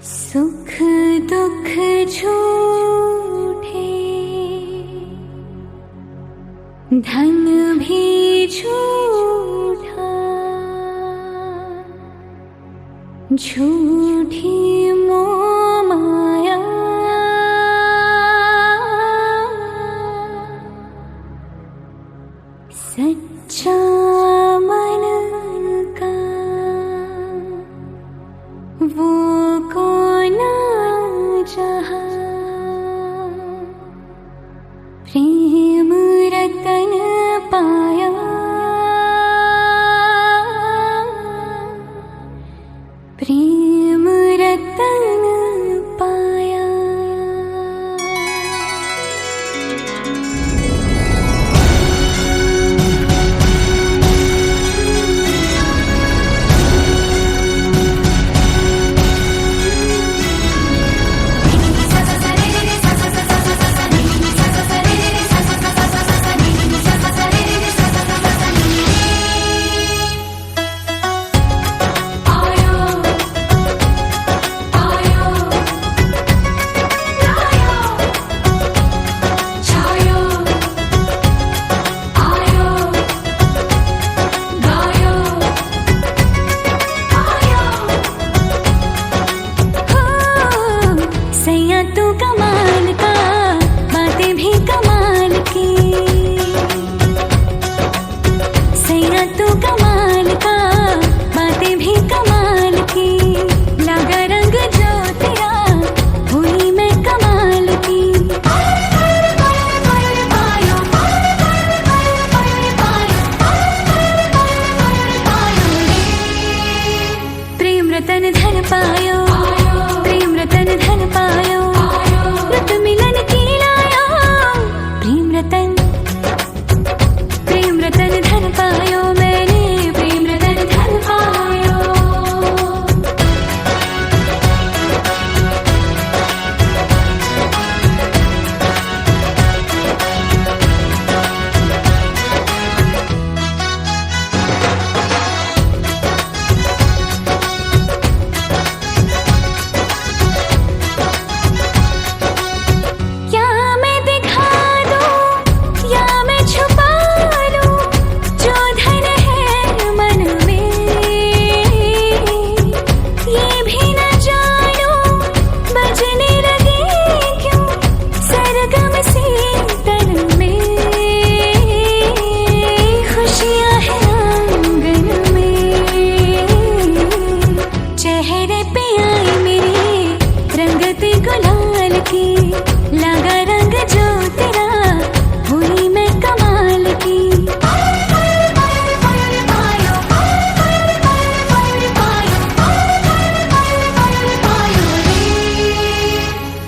सुख दुख झूठे, धन भी झूठा, झूठी मोह माया, सच्चा मन का वो कौन जहाँ, प्रेम रतन पाया, प्रेम रतन पाया। तू कमाल का, बातें भी कमाल की, सैया तू कमाल का, बातें भी कमाल की, लगा रंग जो तेरा हुई मैं कमाल की। प्रेम रतन धन पायो, प्रेम रतन धन पायो, रत मिलन की लाया, प्रेम रतन धन पायो, मैंने प्रेम रतन धन पायो। लगा रंग जो तेरा हुई मैं कमाल की।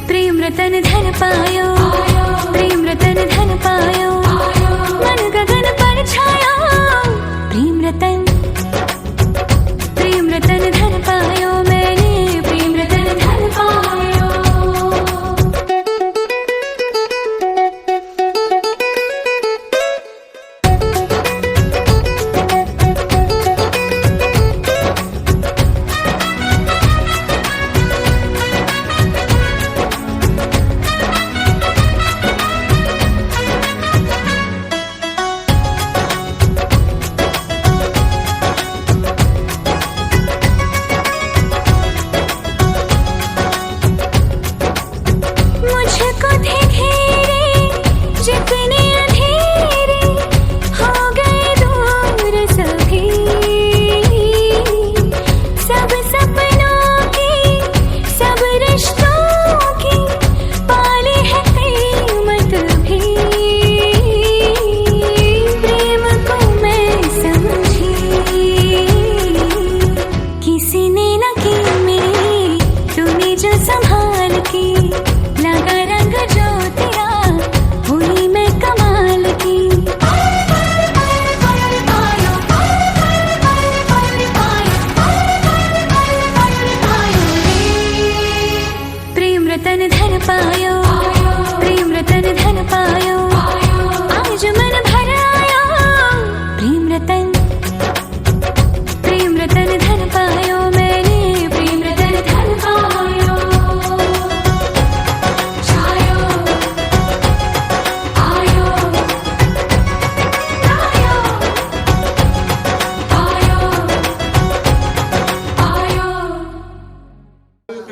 प्रेम रतन धन पायो, प्रेम रतन धन पायो, मन गगन पर छाया, प्रेम रतन धन पायो, मैंने प्रेम रतन धन पायो।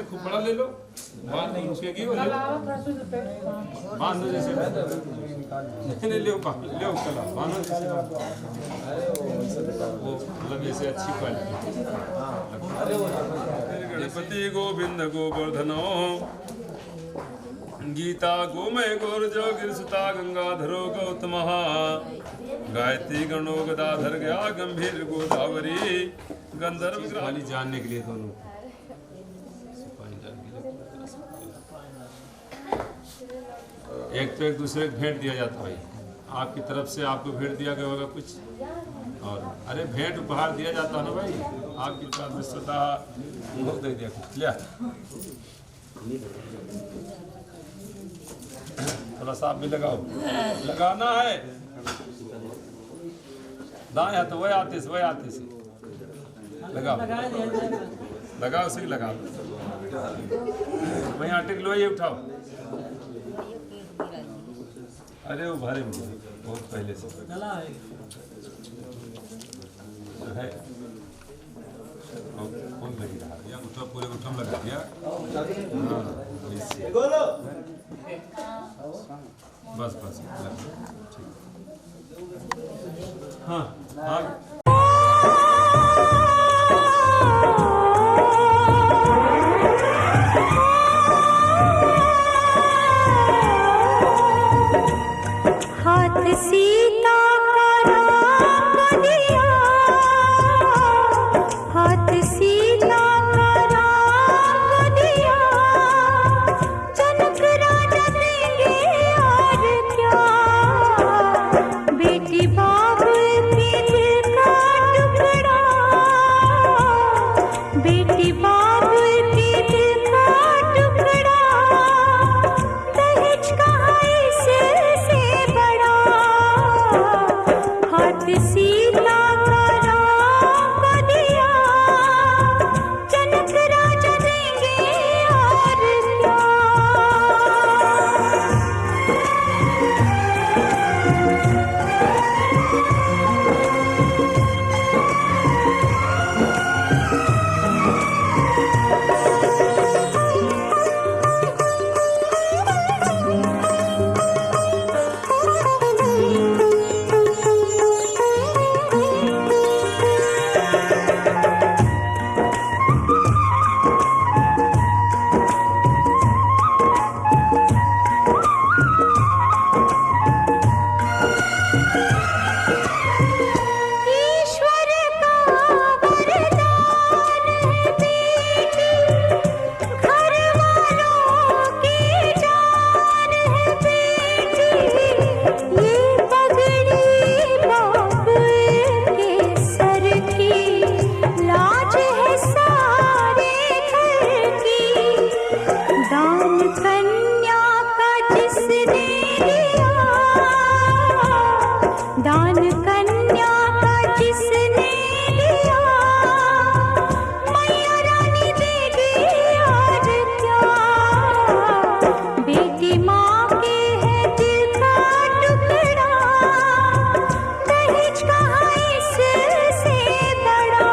खूब बड़ा ले लो, बांध नहीं रुकेगी वो, बांध दो जैसे नहीं ले चला बांधो जैसे वो मतलब जैसे अच्छी क्वालिटी। गणपति गोविंद गोवर्धनो गीता गोमय गोरजो गिरसुता गंगाधरो गौतमः गायत्री गणो गदाधर गया गंभीर गोदावरी गंधर्व ग्राली जानने के लिए दोनों एक तो एक दूसरे को भेंट दिया जाता भाई, आपकी तरफ से आपको भेंट दिया गया होगा कुछ, और अरे भेंट उपहार दिया जाता ना भाई, आपकी तरफ से स्वतः मुहूर्त दे दिया कुछ लिया। थोड़ा सा आप भी लगाओ, लगाना है दाएं हाथ वही आते से लगाओ, लगाओ उसी लगाओ, वहीं आटे लो ये उठाओ। अरे वो भारी बहुत पहले से है, कौन लगी रहा या उठा पूरे उठम लगा दिया। बस बस हाँ हाँ सीता का राम दिया, हाथ सीता का राम दिया, जनक राजा देंगे और क्या, बेटी बाप के दिल का टुकड़ा, बेटी बाप के दिल का टुकड़ा, दहेज कहाँ इससे बड़ा, हाथ सीता का राम दिया, जनक राजा देंगे और क्या। ईश्वर का वरदान है बेटी, घर वालों की जान है बेटी, ये पगड़ी बाप के सर की, लाज है सारे घर की, दान कन्या का जिसने दिया, दान कन्या का जिसने लिया, मैया रानी देगी और क्या, बेटी माँ के है दिल का टुकड़ा, दहेज कहाँ इससे बड़ा।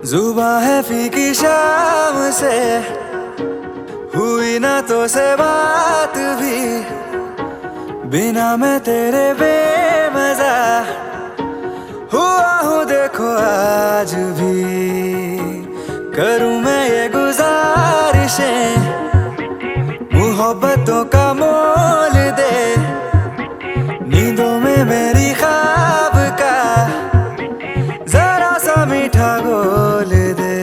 जुबां है फीकी शाम से, हुई ना तो से बात भी, बिना मैं तेरे बेमजा हुआ हूँ देखो आज भी। करूँ मैं ये गुजारिशें, मोहब्बतों का मोल दे, नींदों में मेरी ख्वाब का जरा सा मीठा घोल दे।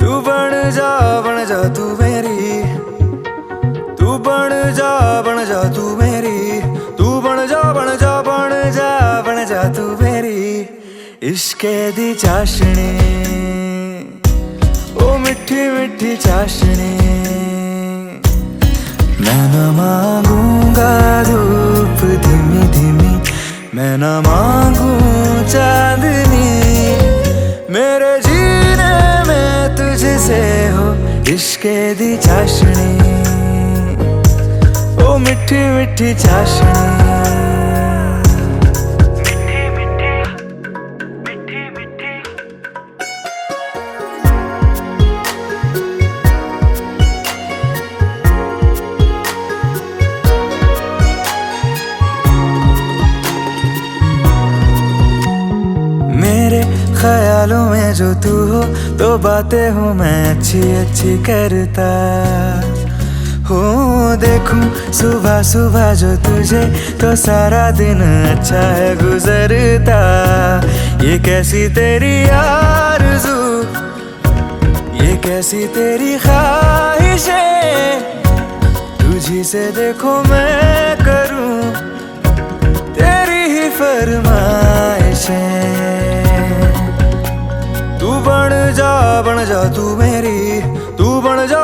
तू बन जा तू मेरी, तू बन जा तू मेरी, तू बन जा तू मेरी इश्के दी चाशनी, ओ मिठी मिठी चाशनी। मैं न मांगूंगा धूप धीमी धीमी, मैं न मांगू चांदनी, मेरे जीने में तुझसे हो इश्के दी चाशनी, ओ मिठी मिठी चाशनी। ख्यालों में जो तू हो तो बातें हूँ मैं अच्छी अच्छी करता हूँ। देखूं सुबह सुबह जो तुझे तो सारा दिन अच्छा है गुजरता। ये कैसी तेरी आरज़ू, ये कैसी तेरी ख्वाहिशें, तुझी से देखो मैं करूँ तेरी ही फरमाइशें। तू बन जा तू मेरी, तू बन जा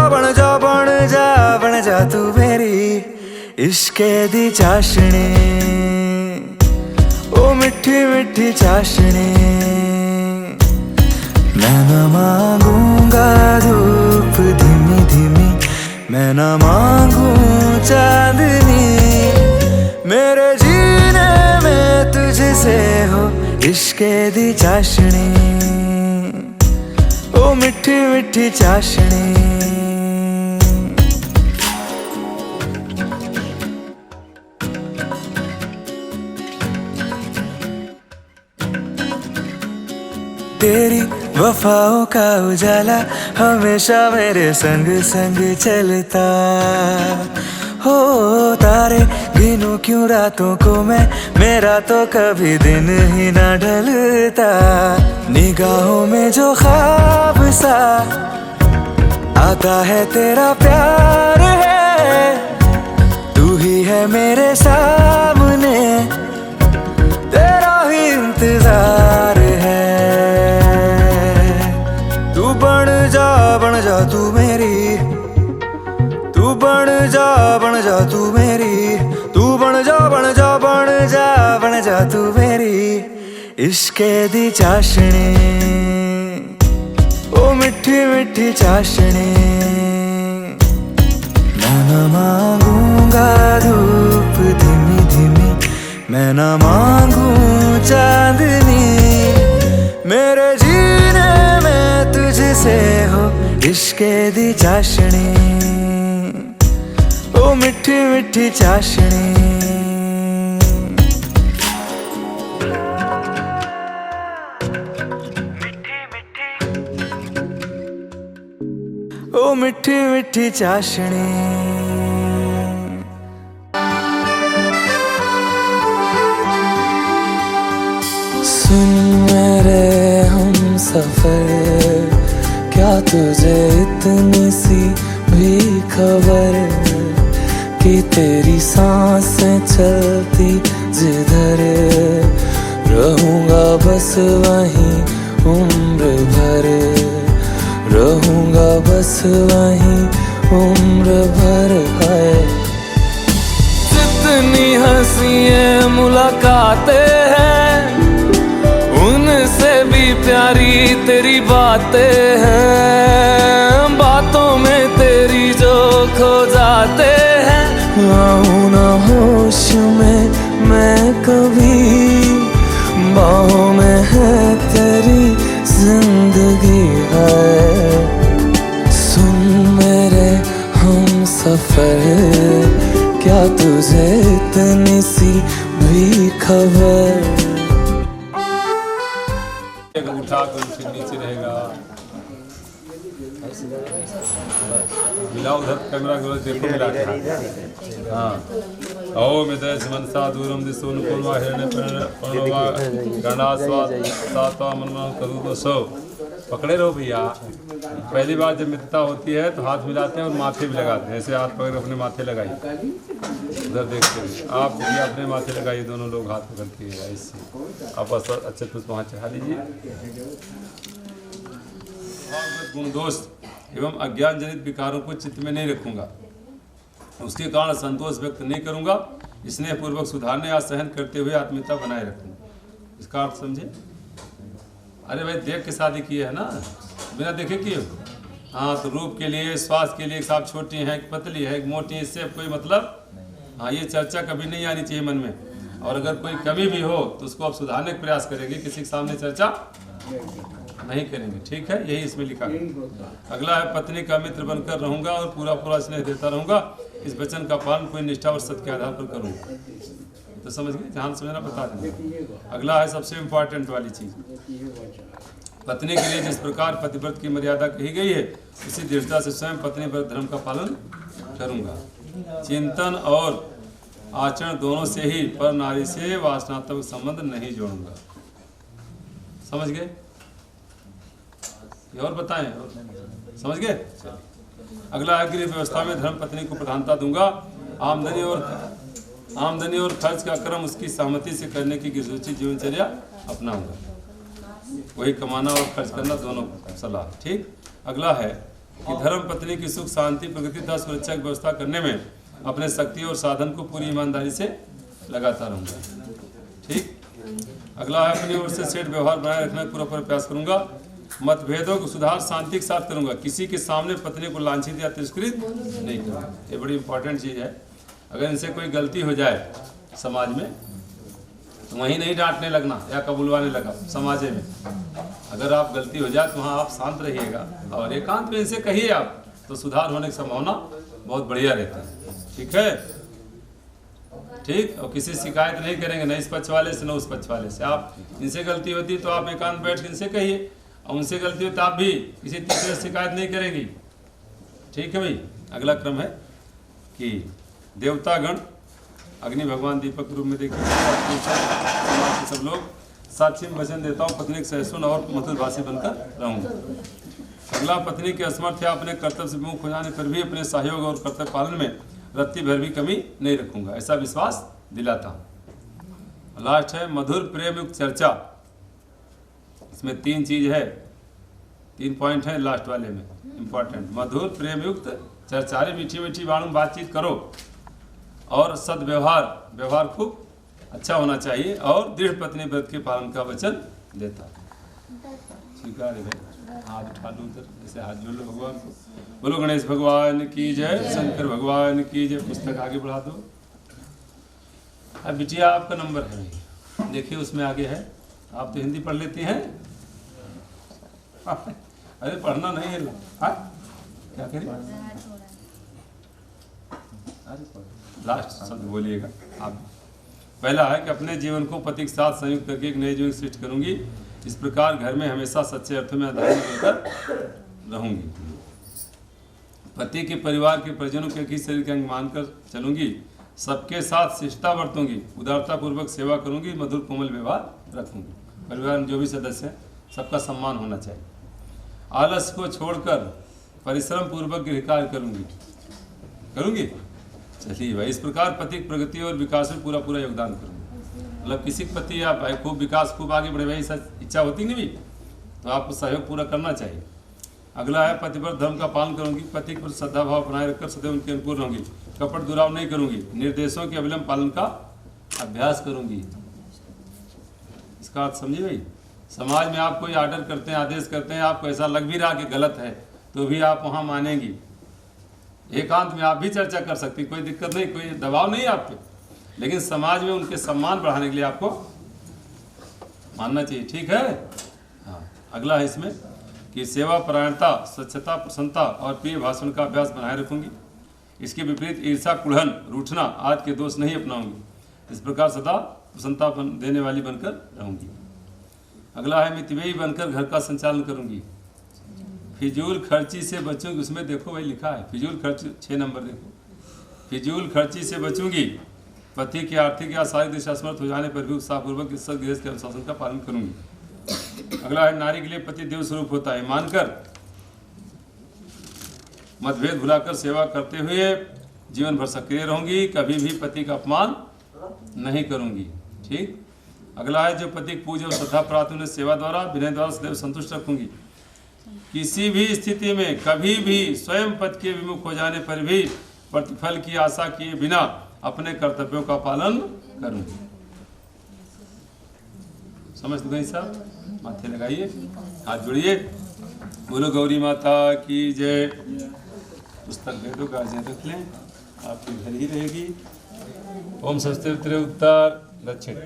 तू मेरी इश्के दी चाशनी, ओ मिठी मिठी चाशनी। मैं न मांगूंगा धूप धीमी धीमी, मैं न मांगू चांदनी, मेरे जीने में तुझसे हो इश्के दी चाशनी, ओ मिठी मिठी चाशनी। तेरी वफाओं का उजाला हमेशा मेरे संग संग चलता हो। तारे गिनूं क्यों रातों को मैं, मेरा तो कभी दिन ही ना ढलता। निगाहों में जो ख्वाब सा आता है तेरा प्यार है, तू ही है मेरे सामने, तेरा ही इंतजार है। तू बन जा तू मेरी, तू बन जा तू मेरी, तू बन जा तू मेरी इश्के दी चाशनी, ओ मिठी मिठी चाशनी। मैं न मांगूंगा धूप धीमी धीमी, मैं न मांगू चांदनी, मेरे जीने में तुझसे हो इश्के दी चाशनी, ओ मिठी मिठी चाशनी। ओ मिठी मिठी चाशनी। सुन मेरे हम सफर, क्या तुझे इतनी सी भी खबर कि तेरी सांसें चलती जिधर, रहूंगा बस वहीं उम्र भर, रहूंगा बस वहीं उम्र भर। है जितनी हंसी मुलाकातें हैं, उनसे भी प्यारी तेरी बातें हैं। बातों में तेरी जो खो जाते हैं, आऊं ना होश में मैं कभी, बाहों में है तेरी जिंदगी है। सुन मेरे हम सफर, क्या तुझे इतनी सी भी खबर? उठा कर फिर नीचे रहेगा, मिला उधर कैमरा को देखो मिला के। हाँ ओम यदस मनसा दूरम दिशो नुकुलवा हिरण्य प्रणवा गणास्वा सात्वा मनवा करूप सो। पकड़े रहो भैया। पहली बार जब मित्रता होती है तो हाथ मिलाते हैं और माथे भी लगाते हैं। ऐसे हाथ पकड़ अपने माथे लगाइए, उधर देखते हैं आप भी अपने माथे लगाइए, दोनों लोग हाथ पकड़ के ऐसे आप अच्छे पुष्प वहाँ चढ़ा लीजिए। गुण दोष एवं अज्ञान जनित विकारों को चित्त में नहीं रखूंगा, उसके कारण संतोष व्यक्त नहीं करूंगा, स्नेह पूर्वक सुधारने या सहन करते हुए आत्मीयता बनाए रखूंगा। इसका अर्थ समझे? अरे भाई देख के शादी की है ना, बिना देखे किए हो। हाँ तो रूप के लिए, स्वास्थ्य के लिए, एक साथ छोटी है, एक पतली है, एक मोटी है, इससे कोई मतलब हाँ ये चर्चा कभी नहीं आनी चाहिए मन में। और अगर कोई कमी भी हो तो उसको आप सुधारने का प्रयास करेंगे, किसी के सामने चर्चा नहीं करेंगे। ठीक है, यही इसमें लिखा है। अगला है पत्नी का मित्र बनकर रहूंगा और पूरा पूरा स्नेह देता रहूंगा, इस वचन का पालन पूरी निष्ठा और सत्य के आधार पर करूंगा। तो समझ गए, ध्यान समझना बता दें। अगला है सबसे इम्पोर्टेंट वाली चीज, पत्नी के लिए जिस प्रकार पतिव्रत की मर्यादा कही गई है उसी दृढ़ता से स्वयं पत्नी व्रत धर्म का पालन करूंगा। चिंतन और आचरण दोनों से ही पर नारी से वासनात्मक संबंध नहीं जोड़ूंगा। समझ गए? ये और बताएं, और समझ गए? अगला है गृह व्यवस्था में धर्म पत्नी को प्रधानता दूंगा। आमदनी और खर्च का क्रम उसकी सहमति से करने की गृहस्थी जीवनचर्या अपनाऊंगा। वही कमाना और खर्च करना दोनों सलाह। ठीक। अगला है कि धर्म पत्नी की सुख शांति प्रगति तथा सुरक्षा की व्यवस्था करने में अपने शक्ति और साधन को पूरी ईमानदारी से लगाता रहूंगा। ठीक। अगला है अपनी ओर से सेठ व्यवहार बनाए रखने का पूरा प्रयास करूंगा। मतभेदों को सुधार शांति के साथ करूंगा, किसी के सामने पत्नी को लांछित या तिरस्कृत नहीं करूंगा। ये बड़ी इंपॉर्टेंट चीज़ है। अगर इनसे कोई गलती हो जाए समाज में तो वहीं नहीं डांटने लगना या कबूलवाने लगा। समाज में अगर आप गलती हो जाए तो वहाँ आप शांत रहिएगा और एकांत में इनसे कहिए आप, तो सुधार होने की संभावना बहुत बढ़िया रहता है। ठीक है, ठीक। और किसी शिकायत नहीं करेंगे, न इस पक्ष वाले से न उस पक्ष वाले से। आप इनसे गलती होती है तो आप एकांत बैठ के इनसे कहिए, और उनसे गलती हो तो आप भी किसी तीसरे से शिकायत नहीं करेंगी। ठीक है भाई। अगला क्रम है कि देवतागण अग्नि भगवान दीपक रूप में देखिए समाज के सब लोग साक्षी में वचन देता हूँ पत्नी के सहिष्णु और मधुर भाषी बनकर रहूँगा। अगला पत्नी के असमर्थ या अपने कर्तव्य से मुख हो जाने पर भी अपने सहयोग और कर्तव्य पालन में रत्ती भर भी कमी नहीं रखूंगा, ऐसा विश्वास दिलाता हूँ। लास्ट है मधुर प्रेम युक्त चर्चा। इसमें 3 चीज है, 3 पॉइंट है लास्ट वाले में इंपॉर्टेंट। मधुर प्रेम युक्त चर्चा, अरे मीठी मीठी बातचीत करो और व्यवहार खूब अच्छा होना चाहिए और दृढ़ पत्नी व्रत के पालन का वचन देता। स्वीकार है भाई, हाथ उठा लो उधर, जैसे हाथ जोड़ लो भगवान को। बोलो गणेश भगवान की जय, शंकर भगवान की जय। पुस्तक आगे बढ़ा दो। अब बिटिया आपका नंबर है, देखिए उसमें आगे है। आप तो हिंदी पढ़ लेती हैं। अरे पढ़ना नहीं है, क्या करें? लास्ट शब्द बोलिएगा आप। पहला है कि अपने जीवन को पति के साथ संयुक्त करके एक नए जीवन सृष्टि करूंगी। इस प्रकार घर में हमेशा सच्चे अर्थों में आधारित होकर रहूंगी। पति के परिवार के परिजनों के एक ही शरीर के अंग मानकर चलूंगी। सबके साथ शिष्टता बरतूंगी, उदारता पूर्वक सेवा करूंगी, मधुर कोमल व्यवहार रखूंगी। परिवार में जो भी सदस्य हैं सबका सम्मान होना चाहिए। आलस्य को छोड़कर परिश्रम पूर्वक गृह कार्य करूंगी। चलिए भाई, इस प्रकार पति की प्रगति और विकास में पूरा योगदान करूंगी। मतलब किसी के पति आप भाई खूब विकास खूब आगे बढ़े, भाई सच इच्छा होती नहीं भी, तो आपको सहयोग पूरा करना चाहिए। अगला है पतिव्रत धर्म का पालन करूंगी। पति के प्रति श्रद्धा भाव बनाए रखकर सदैव उनके अनुकूल रहूंगी। कपट दुराव नहीं करूंगी। निर्देशों के अविलंब पालन का अभ्यास करूंगी। इसका अर्थ समझिए भाई। समाज में आप कोई आर्डर करते हैं, आदेश करते हैं, आपको ऐसा लग भी रहा कि गलत है, तो भी आप वहाँ मानेंगी। एकांत में आप भी चर्चा कर सकती, कोई दिक्कत नहीं, कोई दबाव नहीं आप पे, लेकिन समाज में उनके सम्मान बढ़ाने के लिए आपको मानना चाहिए। ठीक है, हाँ। अगला है इसमें कि सेवा परायणता, स्वच्छता, प्रसन्नता और प्रिय भाषण का अभ्यास बनाए रखूंगी। इसके विपरीत ईर्षा, कुढ़न, रूठना आदि के दोष नहीं अपनाऊंगी। इस प्रकार सदा प्रसन्नता देने वाली बनकर रहूंगी। अगला है मितव्ययी बनकर घर का संचालन करूंगी। फिजूल खर्ची से बचूंगी। उसमें देखो भाई लिखा है फिजूल खर्च, 6 नंबर देखो, फिजूल खर्ची से बचूंगी। पति की आर्थिक या शारीरिक दिशा असमर्थ हो जाने पर भी उत्साहपूर्वक इस गृहस्थ के अनुशासन का पालन करूंगी। अगला है नारी के लिए पति देव स्वरूप होता है मानकर मतभेद भुलाकर सेवा करते हुए जीवन भर सक्रिय रहूंगी। कभी भी पति का अपमान नहीं करूंगी। ठीक। अगला है जो पति की पूजा और श्रद्धा प्राप्त उन्हें सेवा द्वारा विनय द्वारा सदैव संतुष्ट रखूंगी। किसी भी स्थिति में कभी भी स्वयं पति के विमुख हो जाने पर भी प्रतिफल की आशा किए बिना अपने कर्तव्यों का पालन करूंगी। समझ गए साहब? माथे लगाइए, हाथ जोड़िए। बोलो गौरी माता की जय। पुस्तक दे दो, गार्जियन रख लें, आपके घर ही रहेगी। ओम स्वस्ति उत्तर दक्षिण,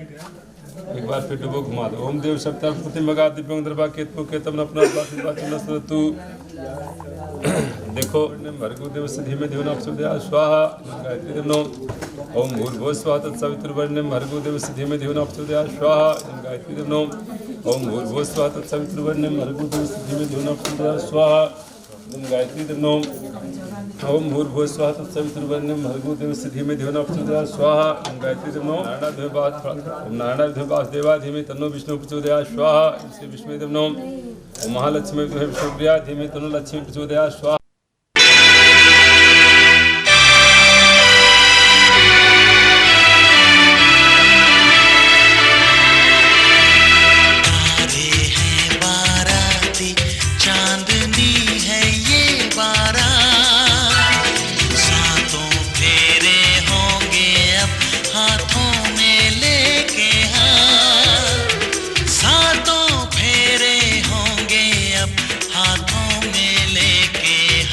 एक बार फिर डुबो घुमा दो। ओम देव सप्ताह प्रतिमगा दिव्यं दरबा केतु केतम अपना तू देखो भर्गो देव सिद्धि में देवना अपसुदया स्वाहा गायत्री देवनो। ओम भूर्भुवः स्वः तत्सवितुर्वरेण्यं भर्गो देव सिद्धि में देवना अपसुदया स्वाहा गायत्री देवनो। ओम भूर्भुवः स्वः तत्सवितुर्वरेण्यं भर्गो देव सिद्धि में देवना अपसुदया स्वाहा गायत्री देवनो। ओम भूर्भुवः स्वः तत्सवितुर्वरेण्यं भर्गो देव सिद्धि में देवना प्रचोदयात् स्वाहा गायत्री देवनो। नारायणाभ्यो वासुदेवाय धीमहि तन्नो विष्णु प्रचोदयात् स्वाहा श्री विष्णु देवनो। ओम महालक्ष्मी विष्णुप्रिया धीमहि तन्नो लक्ष्मी प्रचोदयात् स्वाहा। हाथों में लेके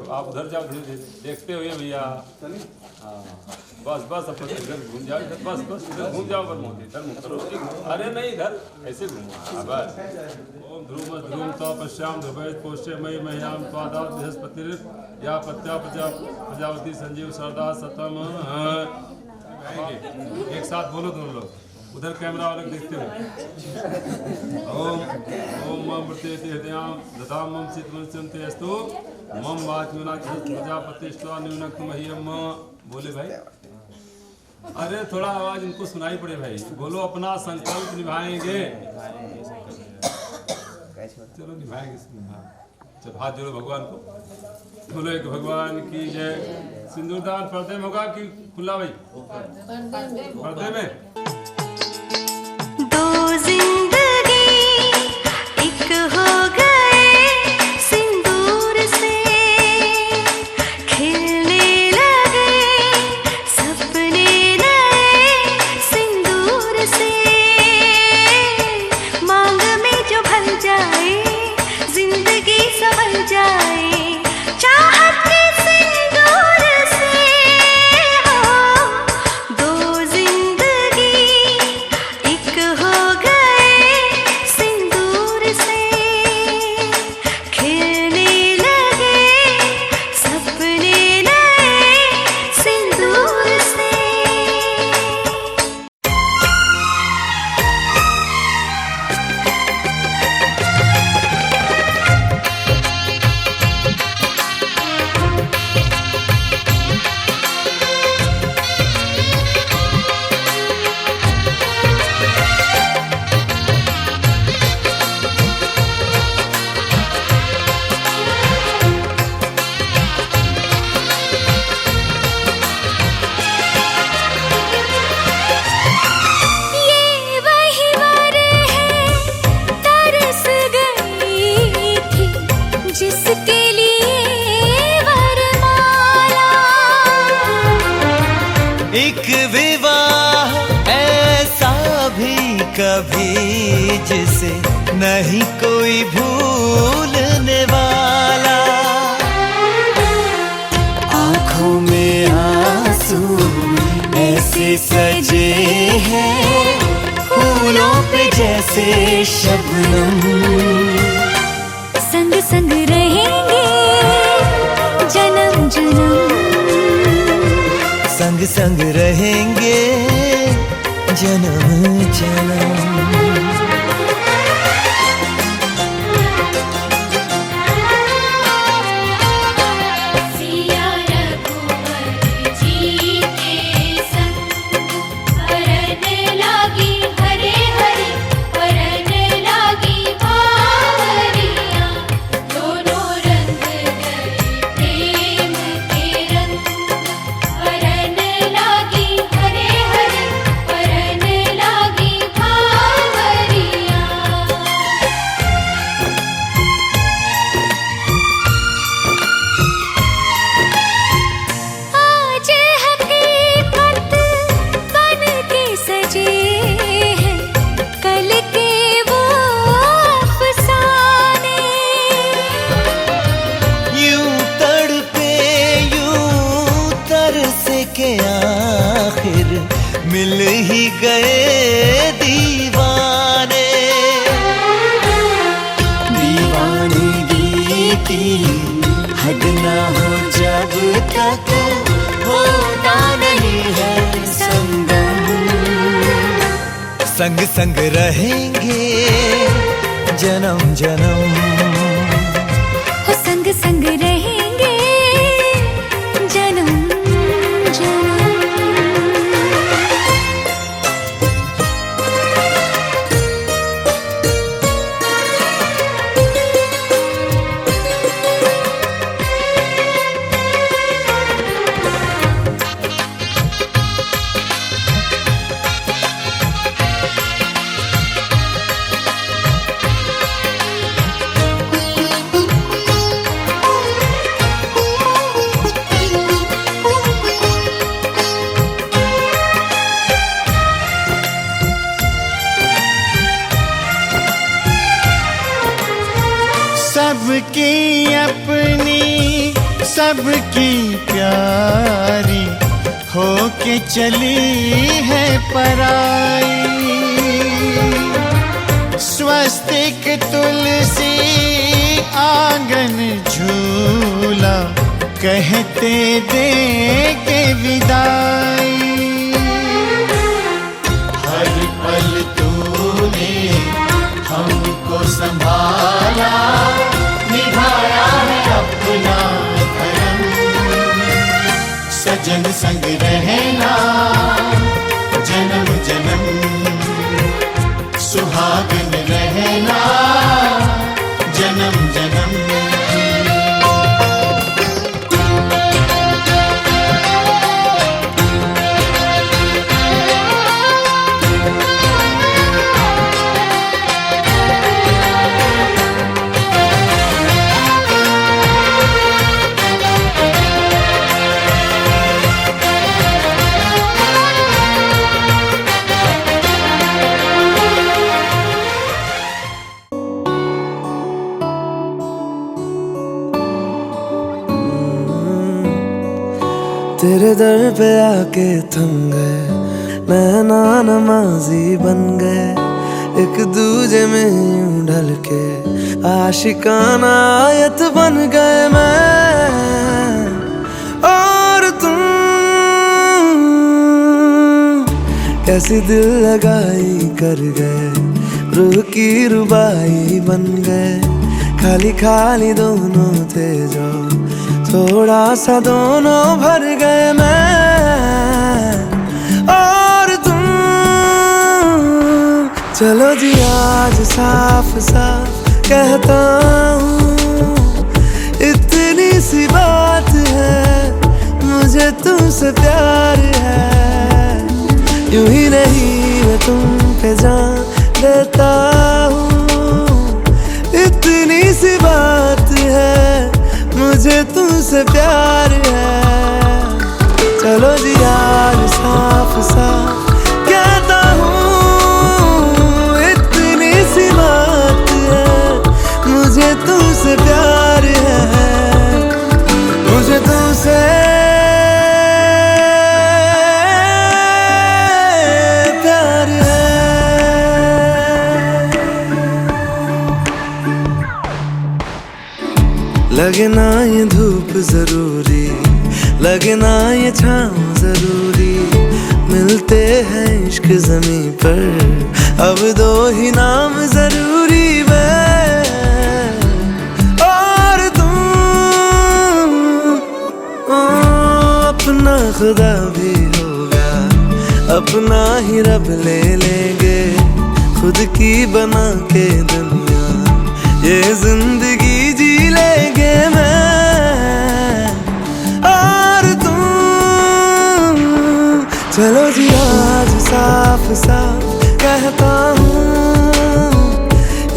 तो आप उधर जाओ धीरे धीरे देखते हुए भैया। हाँ बस बस अपन इधर घूम जाओ, इधर बस बस इधर घूम जाओ, पर मोती इधर मुँह करो। अरे नहीं इधर ऐसे घूमो। हाँ बस। ओम ध्रुव ध्रुव तो पश्याम ध्रुव पोष्य मई मह्याम त्वादा बृहस्पति या पत्या प्रजापति संजीव सरदा सतम। एक साथ बोलो दोनों लोग, उधर कैमरा वाले देखते हो। ओम ओम मम प्रत्येति हृदयाम दधाम मम चित्तमनस्यन्ते अस्तु मम वाचमना प्रजापतिष्ठा न्यूनक मह्यम। बोले भाई, अरे थोड़ा आवाज इनको सुनाई पड़े भाई। बोलो अपना संकल्प निभाएंगे। चलो निभाएंगे। चलो हाथ जोड़ो भगवान को, बोलो एक भगवान की जय। सिंदूरदान पर्दे में होगा कि खुला भाई? पर्दे में। दो जिंदगी एक हो गए सिंदूर से, खिलने लगे सपने नए सिंदूर से। मांग में जो भर जाए जिंदगी संभल जाए, चाहत के सिंदूर से हो। दो जिंदगी एक हो गए सिंदूर से, खिलने लगे सपने नए सिंदूर से। ये वही वर है तरस गई थी, जिसके लिए वरमाला। एक विवाह ऐसा भी कभी जिसे नहीं कोई भूलने वाला। आंखों में आंसू ऐसे सजे हैं फूलों पे जैसे शबनम। संग संग रहेंगे जन्म जन्म, संग संग रहेंगे जन्म जन्म। सिया रघुवर जी के संग, हरन लागी हरे हरे हरन लागी बावरियां। दोनों रंग गए प्रेम के रंग, हरन लागी हरे हरे हरन लागी बावरियां। आज हकीकत बन के सजे हैं कल के वो अफसाने। यूं तड़पे यूं तरसे के आखिर मिल ही गए दीवाने। दीवानगी की हद ना हो जब तक होता नहीं है संगम। संग संग रहेंगे जन्म जन्म। हो संग संग रहेंगे जन्म जन्म। सबकी प्यारी होके चली है पराई। स्वस्तिक तुलसी आंगन झूला कहते देंगे विदाई। हर पल तूने हमको संभाला, निभाया है अपना धर्म। सजन संग रहना जन्म जन्म, सुहागन रहना जन्म जन्म। तेरे दर पे आके थम गए, नैना नमाजी बन गए। एक दूजे में यूं ढल के आशिकाना आयत बन गए मैं और तुम। कैसी दिल लगाई कर गए, रूह की रुबाई बन गए। खाली खाली दोनों थे जो थोड़ा सा दोनों भर गए मैं और तुम। चलो जी आज साफ साफ कहता हूँ, इतनी सी बात है, मुझे तुमसे प्यार है। यूं ही नहीं मैं तुम पे जान देता हूँ, इतनी सी बात है, मुझे तुमसे प्यार है। चलो जी आज साफ साफ कहता हूँ, इतनी सी बात है, मुझे तुमसे प्यार है। मुझे तुमसे प्यार है। लगे ना ये धूप जरूरी, लगे ना ये छाँव जरूरी, मिलते हैं इश्क ज़मीं पर, अब दो ही नाम जरूरी मैं और तुम। अपना खुदा भी होगा, अपना ही रब ले लेंगे, खुद की बना के दुनिया ये जिंदगी जी लेंगे मैं और तुम। चलो जी आज साफ साफ कहता हूँ,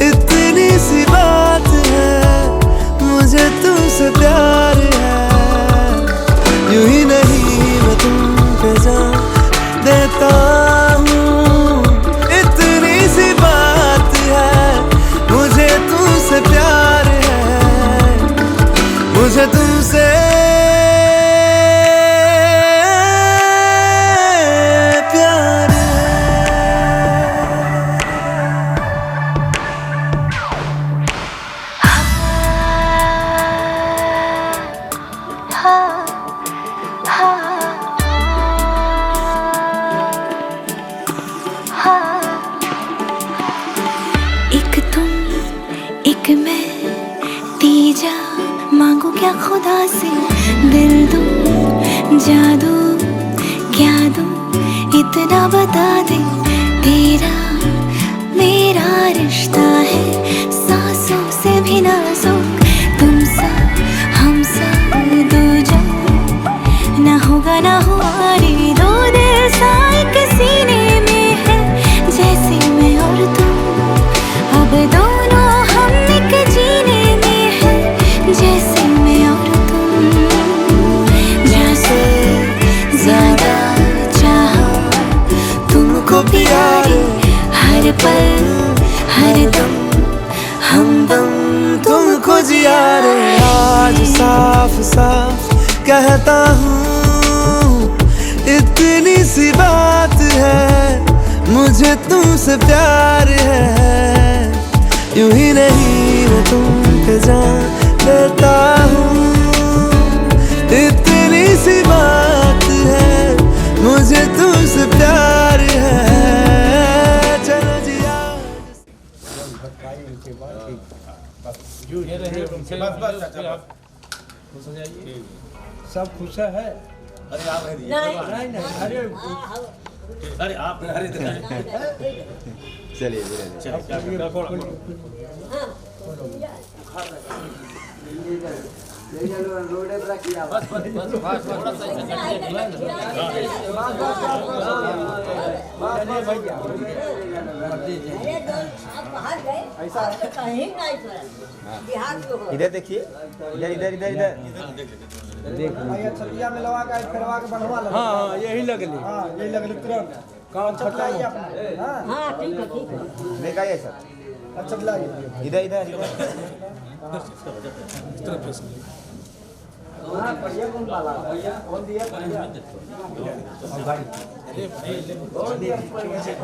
इतनी सी बात है, मुझे तुमसे प्यार है। यूं ही नहीं मैं तुम पे जान देता हूँ, इतनी सी बात है, मुझे तुमसे प्यार है। मुझे तुमसे प्यार एक तुम एक मैं, तीजा मांगू क्या खुदा से। दिल दूं जादू क्या दूं, इतना बता दे। तेरा मेरा रिश्ता है सांसों से भी नाजुक, तुम सा हम सा दूजा ना होगा ना हुआ रे। दो दिल सा एक सीने में है, जैसे मैं और तुम, अब दोनों हम एक जीने में है, जैसे मैं और तुम। जैसे ज्यादा चाहा तुमको प्यारे, हर पल हर दम हमदम तुम कहता हूँ इतनी सी बात है, मुझे तुमसे प्यार है। यूं ही नहीं मैं तुम पे जान देता हूँ, इतनी सी बात है, मुझे तुमसे प्यार है। चलो जी सब खुश है। अरे आप अरे आप चलिए इधर देखिए, इधर इधर इधर इधर छतिया में लगा के करवा के बनवा लो। हाँ यही लगली, हाँ यही लगली तुरंत काम चलाइए अपना। हाँ ठीक है दिखाइए सर, अच्छा चलाइए इधर इधर हाँ बढ़िया कौन वाला बढ़िया कौन दिया बढ़िया गाड़ी कौन दिया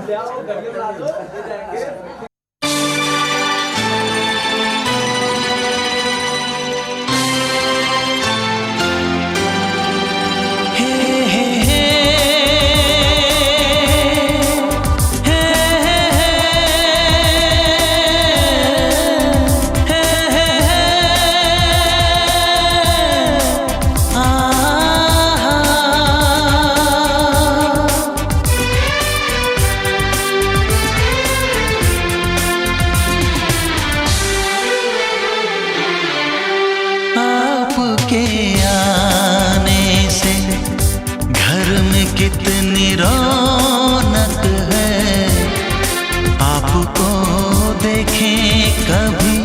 ले आओ गाड़ी ला दो दे जाएंगे। कितनी रौनक है, आपको देखें कभी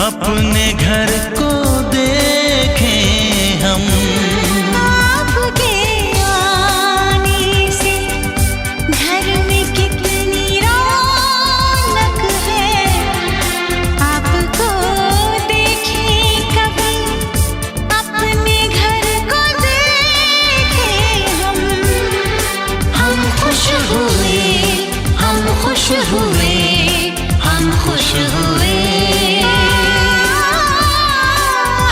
अपने घर को देखें हम। आपके आने से घर में कितनी रौनक है, आपको देखें कभी अपने घर को देखें हम। हम खुश हुए, हम खुश हुए, हम खुश हुए,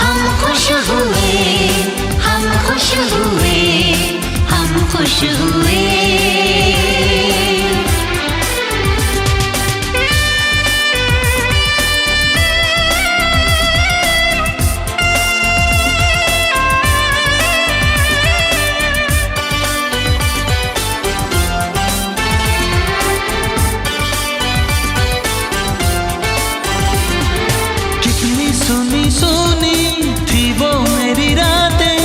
हम खुश हुए, हम खुश हुए, हम खुश हुए। कितनी सुनी सुनी थी वो मेरी रातें,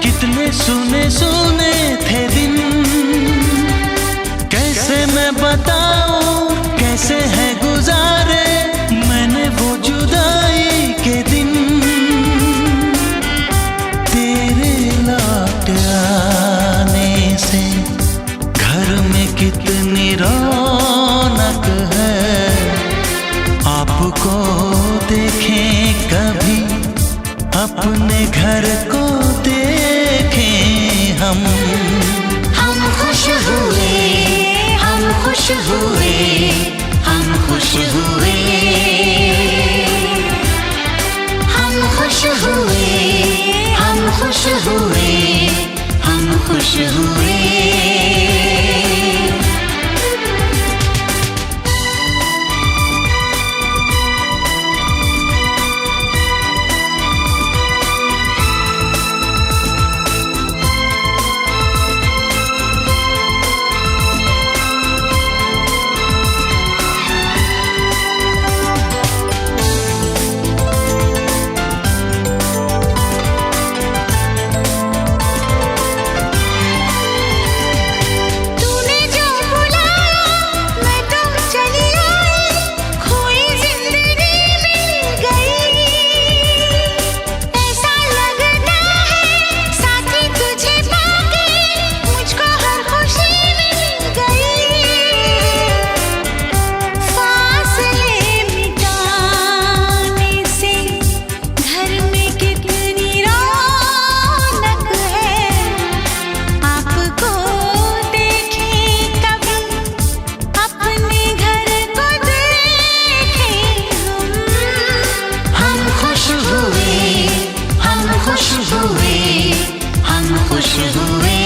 कितने सुने सुने थे दिन। कैसे मैं बताऊं कैसे है गुजारे मैंने वो जुदाई के दिन। तेरे लौट आने से घर में कितनी रौनक है, आपको देखें कभी अपने घर को देखें हम। हम खुश हुए, हम खुश हुए, हम खुश हुए, हम खुश हुए, हम खुश हुए, हम खुश हुए। खुश हुए, हम खुश हुए,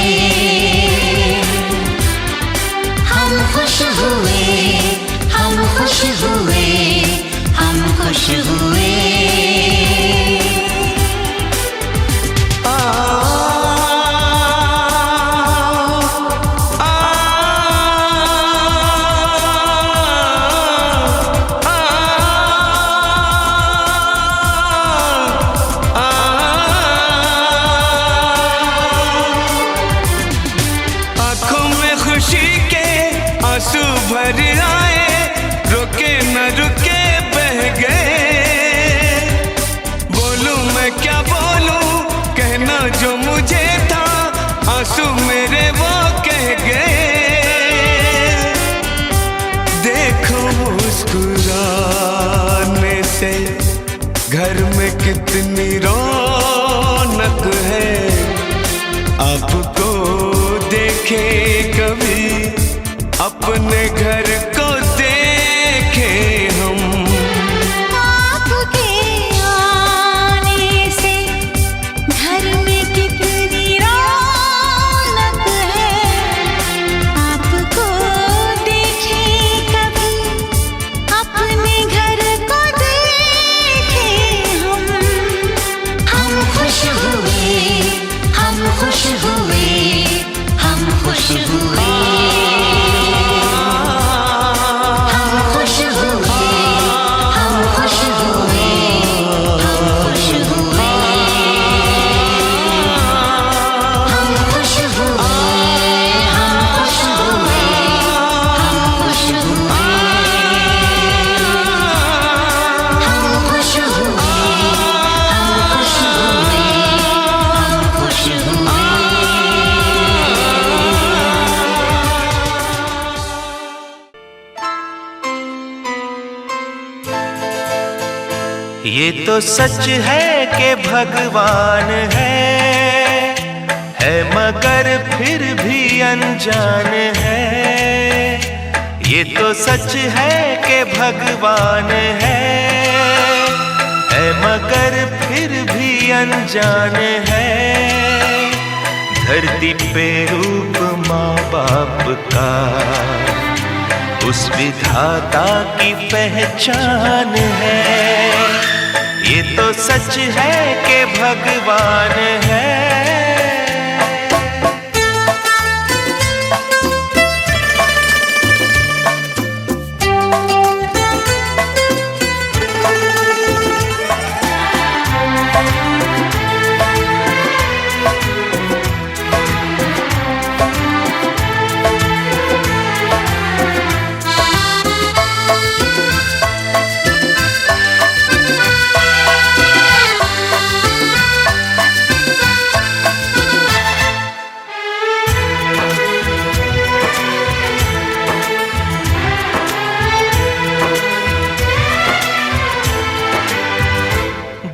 हम खुश हुए, हम खुश हुए, हम खुश हुए। आंसू भर आए, रुके न रुके बह गए। बोलूं मैं क्या बोलूं, कहना जो मुझे था, आंसू मेरे वो कह गए। देखो मुस्कुराने से घर में कितनी रौनक है। आपको देखे कभी अपने घर को देखे हम। आपके आने से घर में कितनी रौनक है। आपको देखे कभी अपने घर को देखे हम। हम खुश हुए, हम खुश हुए, हम खुश हुए। ये तो सच है कि भगवान है मगर फिर भी अनजान है। ये तो सच है कि भगवान है मगर फिर भी अनजान है। धरती पे रूप माँ बाप का उस विधाता की पहचान है। ये तो सच है कि भगवान है।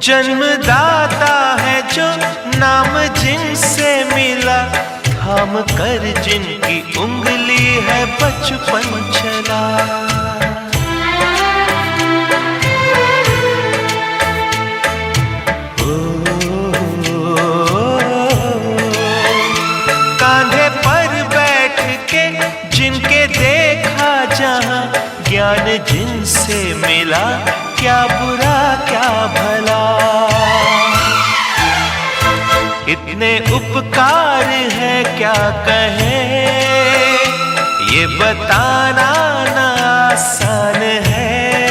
जन्मदाता है जो नाम जिनसे मिला, थाम कर जिनकी उंगली है बचपन चला। कांधे पर बैठ के जिनके देखा जहां, ज्ञान जिनसे मिला, क्या बुरा क्या भला। इतने उपकार है क्या कहें, ये बताना ना आसान है।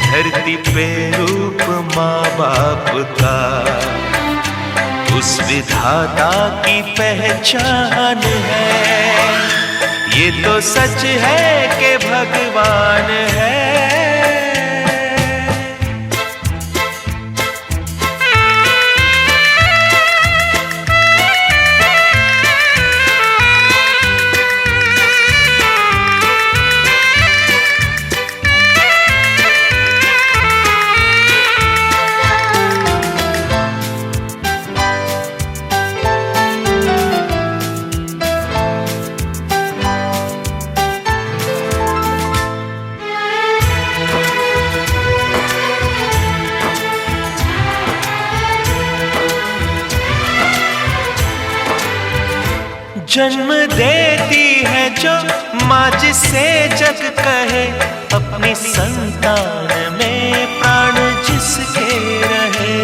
धरती पे रूप माँ बाप का उस विधाता की पहचान है। ये तो सच है कि भगवान है। जन्म देती है जो माँ जिसे जग कहे, अपनी संतान में प्राण जिसके रहे।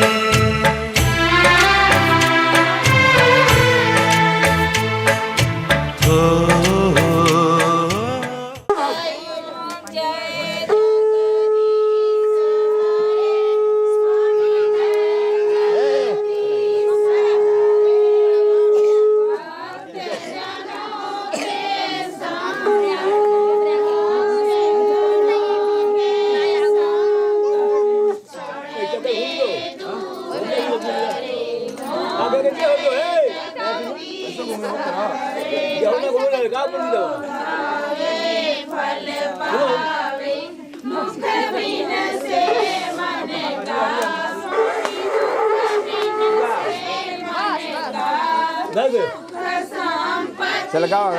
चल गाओ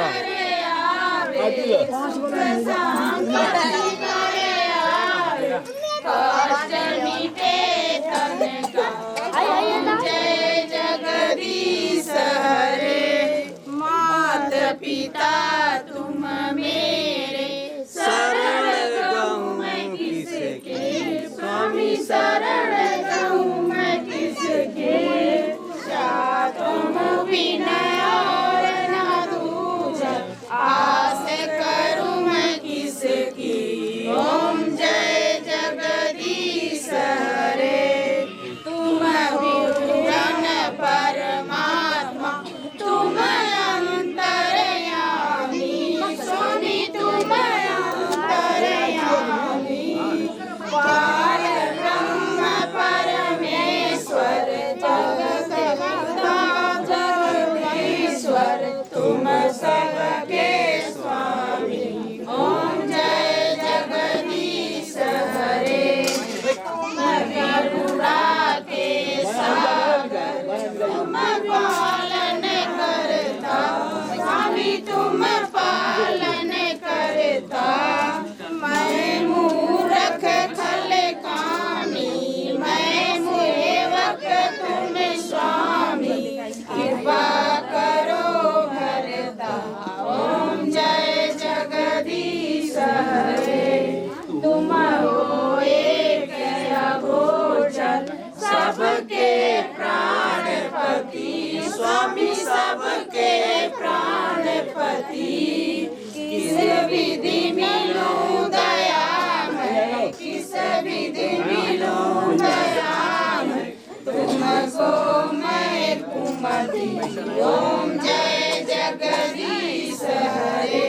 जगदीश हरे, मात पिता तुम मेरे, शरण गहूँ मैं किसके, स्वामी शरण गहूँ मैं किसके, तुम विनय और न दूज, आस करूँ मैं किसकी। ओम जय जगदीश हरे, तुम विभुवन परमात्मा, तुम अंतर्यामी, स्वामी तुम अंतर्यामी, पार ब्रह्म परमेश्वर, जगदपिता जगदीश्वर, तुम सबके स्वामी। ओम जय जगदीश हरे, करुणा के सागर, तुम पालन करता, स्वामी तुम पालन करता। मैं मूर्ख खल कामी, मैं मुएवक तुम स्वामी, कृपा करो भरता। ओम जय जगदीश हरे, तुम हो एक अगोचर, सबके प्राणपति, स्वामी सबके प्राणपति। किस विधि मिलूं दया मैं, किस विधि मिलूं दया मैं, तुमको मैं कुमति। ओम जय जगदीश हरे,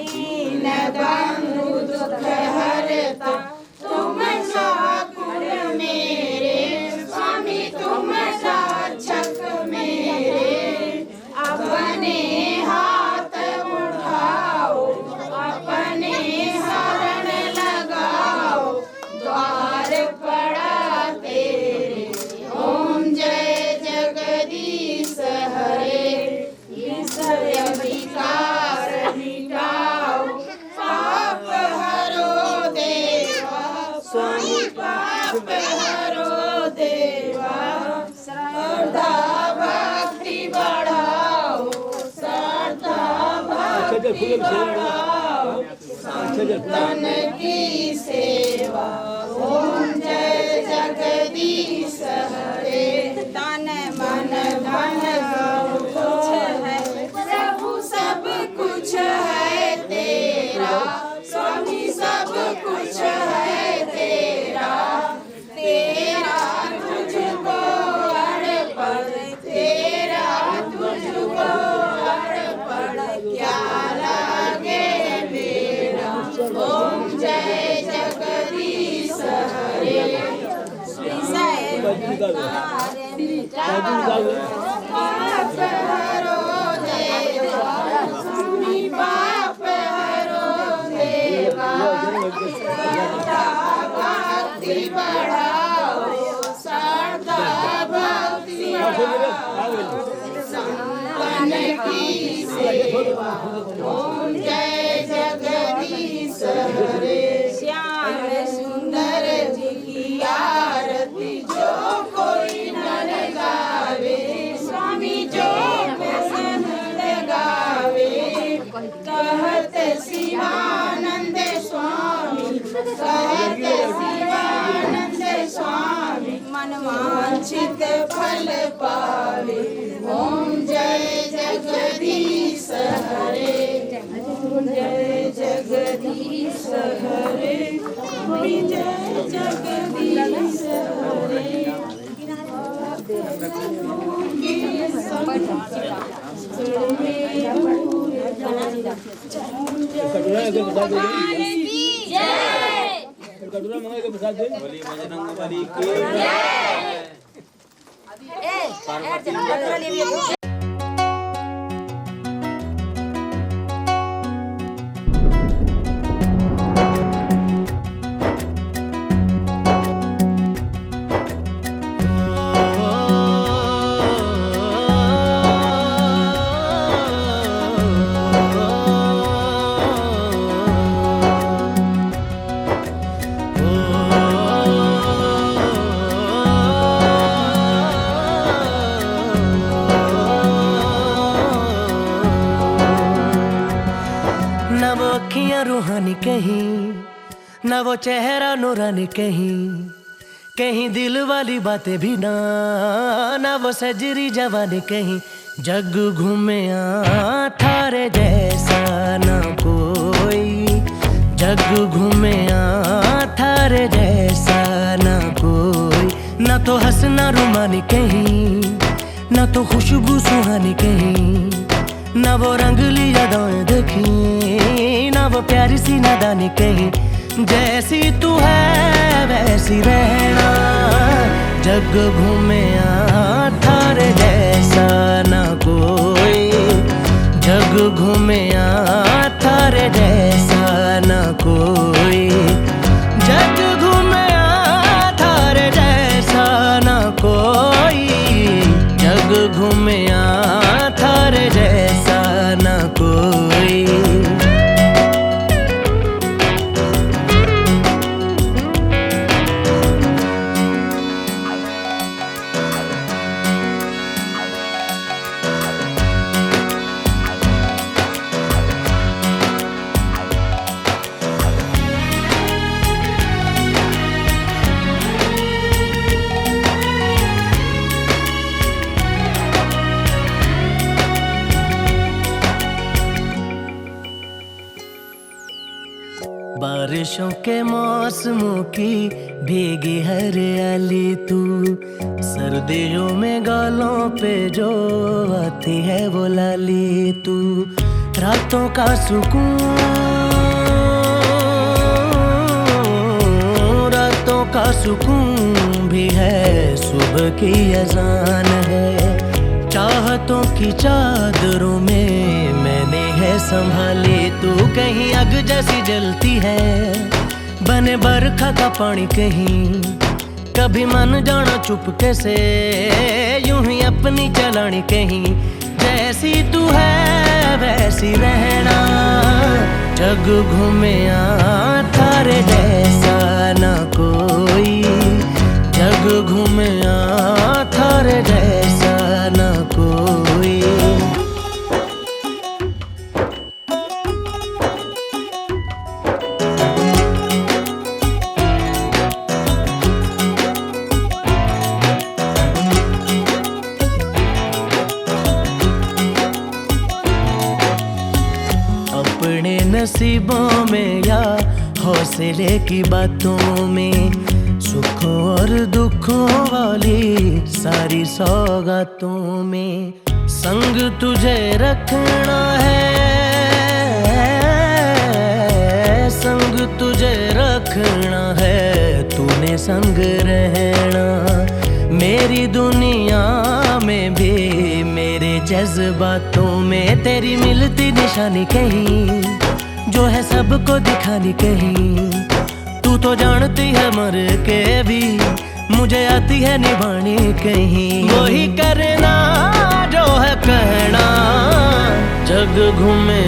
दीन बंधु दुख हरता, तुम साकुल मेरे, स्वामी तुम साक्षक मेरे। अपने हाथ उठाओ, अपने शरण लगाओ, द्वार पड़ा तेरे। ओम जय जगदीश हरे, इस विकार मिटाओ, पाप हरो देवा, स्वामी पाप हरो देवा। श्रद्धा भक्ति बढ़ाओ, श्रद्धा भक्ति बढ़ाओ, संतन की सेवा। ओम जय जगदीश हरे, तन मन धन कुछ है प्रभु, सब कुछ है तेरा, स्वामी सब कुछ है तेरा। तेरा तुझको अर्पण, तेरा तुझको अर्पण, क्या लागे मेरा। ओम जय जगदीश हरे, पाप हरो देवा, स्वामी पाप हरो देवा। श्रद्धा भक्ति बढ़ाओ, श्रद्धा भक्ति बढ़ाओ, संतन की सेवा। ओम जय जगदीश हरे, श्याम सुंदर जी की आरती जो कोई नर गावे, स्वामी जो पसंद गावे। वांछित फल पावे। ओम जय जगदीश हरे, जय जगदीश हरे, जय जगदीश हरे। कटोरा मंगा के प्रसाद दे। बोली बजरंग बली की रूहानी कहीं, ना वो चेहरा नूरानी कहीं, कहीं दिल वाली बातें भी ना, ना वो सजरी जवानी कहीं। जग घूमे थारे जैसा ना कोई, जग घूमे थारे जैसा ना कोई। ना तो हंसना रुमानी कहीं, ना तो खुशबू सुहानी कहीं, ना वो रंगली यादें देखी, ना वो प्यारी सी नादानी कहीं। जैसी तू है वैसी रहना, जग घूमे थारे जैसा ना कोई, जग घूमे थारे जैसा ना कोई, जग घूमे थारे जैसा ना कोई, जग घूमे थारे जैसा ना कोई। बारिशों के मौसमों की भीगी हरियाली तू, सर्दियों में गालों पे जो आती है वो लाली तू। रातों का सुकून, रातों का सुकून भी है, सुबह की अजान है। चाहतों की चादरों में मैंने है संभाली तू, कहीं आग जैसी जलती है, बने बरखा का पानी कहीं। कभी मन जाना चुपके से, यूं ही अपनी चलानी कहीं। जैसी तू है वैसी रहना, जग घूमे थारे जैसा ना कोई, जग घूमे थारे जैसा ना कोई। अपने नसीबों में या हौसले की बातों में, सुखों और दुखों वाली सारी सौगातों में संग तुझे रखना है, संग तुझे रखना है, तूने संग रहना। मेरी दुनिया में भी मेरे जज्बातों में तेरी मिलती निशानी कहीं, जो है सबको दिखानी कहीं। तू तो जानती है मर के भी मुझे आती है निभानी कहीं। वही करना जो है कहना, जग घूमे